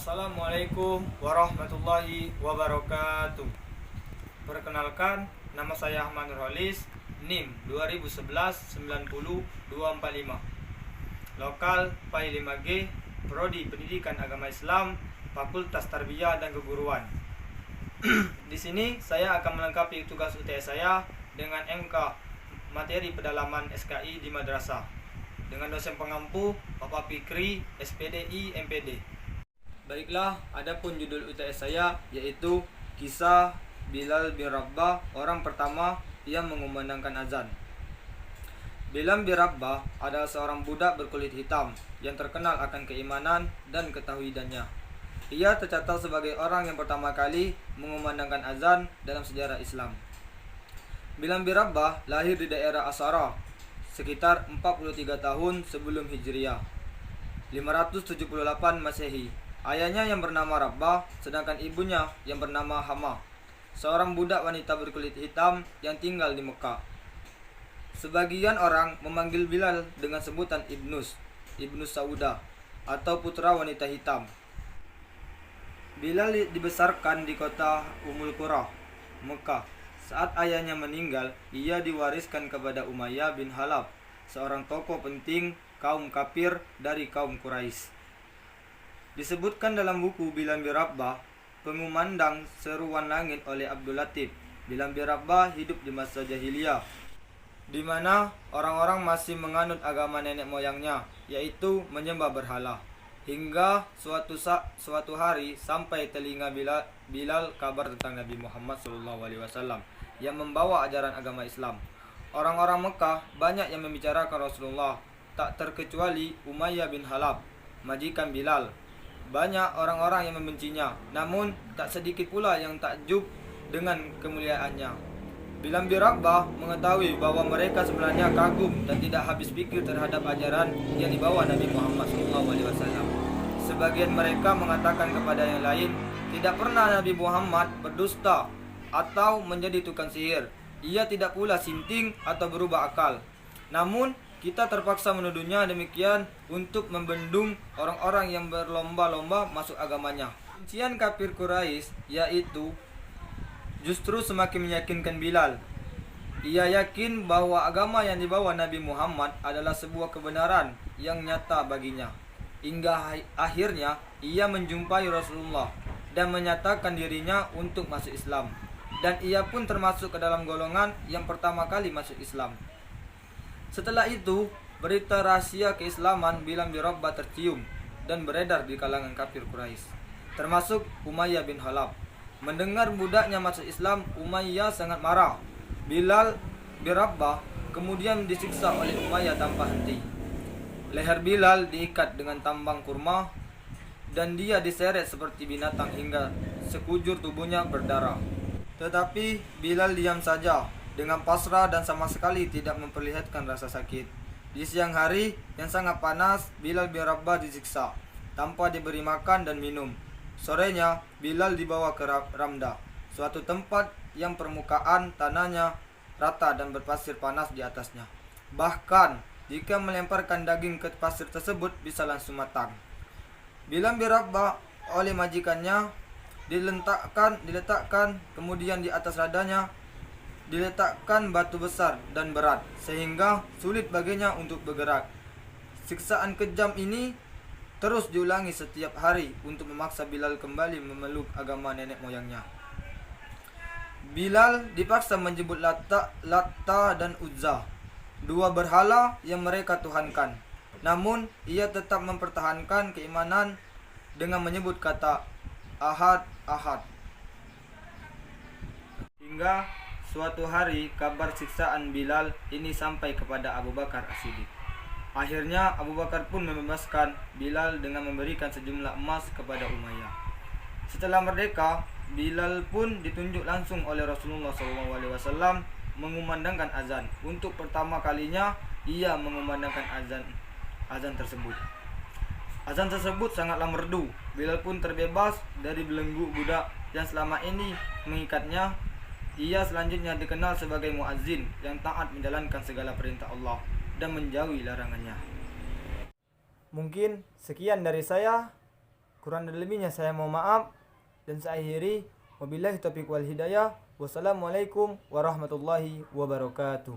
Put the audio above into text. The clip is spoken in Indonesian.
Assalamualaikum warahmatullahi wabarakatuh. Perkenalkan, nama saya Ahmad Nurholis, NIM 2011-90-245. Lokal PAI 5G, Prodi Pendidikan Agama Islam, Fakultas Tarbiyah dan Keguruan. Di sini saya akan melengkapi tugas UTS saya dengan MK materi pedalaman SKI di madrasah dengan dosen pengampu Bapak Fikri, SPDI, MPD. Baiklah, adapun judul UTS saya yaitu Kisah Bilal bin Rabbah, orang pertama yang mengumandangkan azan. Bilal bin Rabbah adalah seorang budak berkulit hitam yang terkenal akan keimanan dan ketauhidannya. Ia tercatat sebagai orang yang pertama kali mengumandangkan azan dalam sejarah Islam. Bilal bin Rabbah lahir di daerah Asara sekitar 43 tahun sebelum Hijriah, 578 Masehi. Ayahnya yang bernama Rabbah, sedangkan ibunya yang bernama Hama, seorang budak wanita berkulit hitam yang tinggal di Mekah. Sebagian orang memanggil Bilal dengan sebutan Ibnus Sauda, atau putra wanita hitam. Bilal dibesarkan di kota Ummul Qura, Mekah. Saat ayahnya meninggal, ia diwariskan kepada Umayyah bin Khalaf, seorang tokoh penting kaum kafir dari kaum Quraisy. Disebutkan dalam buku Bilal bin Rabbah, pengumandang seruan langit oleh Abdul Latif. Bilal bin Rabbah hidup di masa jahiliyah, di mana orang-orang masih menganut agama nenek moyangnya, yaitu menyembah berhala. Hingga suatu hari sampai telinga Bilal kabar tentang Nabi Muhammad SAW yang membawa ajaran agama Islam. Orang-orang Mekah banyak yang membicarakan Rasulullah, tak terkecuali Umayyah bin Khalaf, majikan Bilal. Banyak orang-orang yang membencinya, namun tak sedikit pula yang takjub dengan kemuliaannya. Bilal bin Rabbah mengetahui bahwa mereka sebenarnya kagum dan tidak habis pikir terhadap ajaran yang dibawa Nabi Muhammad SAW. Sebagian mereka mengatakan kepada yang lain, tidak pernah Nabi Muhammad berdusta atau menjadi tukang sihir. Ia tidak pula sinting atau berubah akal. Namun kita terpaksa menuduhnya demikian untuk membendung orang-orang yang berlomba-lomba masuk agamanya. Kebencian kafir Quraisy yaitu justru semakin meyakinkan Bilal. Ia yakin bahwa agama yang dibawa Nabi Muhammad adalah sebuah kebenaran yang nyata baginya. Hingga akhirnya ia menjumpai Rasulullah dan menyatakan dirinya untuk masuk Islam. Dan ia pun termasuk ke dalam golongan yang pertama kali masuk Islam. Setelah itu, berita rahasia keislaman Bilal bin Rabbah tercium dan beredar di kalangan kafir Quraisy, termasuk Umayyah bin Khalaf. Mendengar budaknya masuk Islam, Umayyah sangat marah. Bilal bin Rabbah kemudian disiksa oleh Umayyah tanpa henti. Leher Bilal diikat dengan tambang kurma dan dia diseret seperti binatang hingga sekujur tubuhnya berdarah. Tetapi Bilal diam saja dengan pasrah dan sama sekali tidak memperlihatkan rasa sakit. Di siang hari yang sangat panas, Bilal bin Rabbah disiksa tanpa diberi makan dan minum. Sorenya, Bilal dibawa ke Ramda, suatu tempat yang permukaan tanahnya rata dan berpasir panas di atasnya. Bahkan, jika melemparkan daging ke pasir tersebut bisa langsung matang. Bilal bin Rabbah oleh majikannya diletakkan kemudian di atas dadanya diletakkan batu besar dan berat sehingga sulit baginya untuk bergerak. Siksaan kejam ini terus diulangi setiap hari untuk memaksa Bilal kembali memeluk agama nenek moyangnya. Bilal dipaksa menyebut Lata dan Uzza, dua berhala yang mereka tuhankan. Namun ia tetap mempertahankan keimanan dengan menyebut kata Ahad. Hingga suatu hari kabar siksaan Bilal ini sampai kepada Abu Bakar As-Siddiq. Akhirnya Abu Bakar pun membebaskan Bilal dengan memberikan sejumlah emas kepada Umayyah. Setelah merdeka, Bilal pun ditunjuk langsung oleh Rasulullah SAW mengumandangkan azan. Untuk pertama kalinya ia mengumandangkan azan tersebut. Azan tersebut sangatlah merdu. Bilal pun terbebas dari belenggu budak yang selama ini mengikatnya. Ia selanjutnya dikenal sebagai muazzin yang taat menjalankan segala perintah Allah dan menjauhi larangannya. Mungkin sekian dari saya. Kurang dan lebihnya saya mohon maaf, dan saya akhiri. Wabillahi taufiq wal hidayah. Wassalamualaikum warahmatullahi wabarakatuh.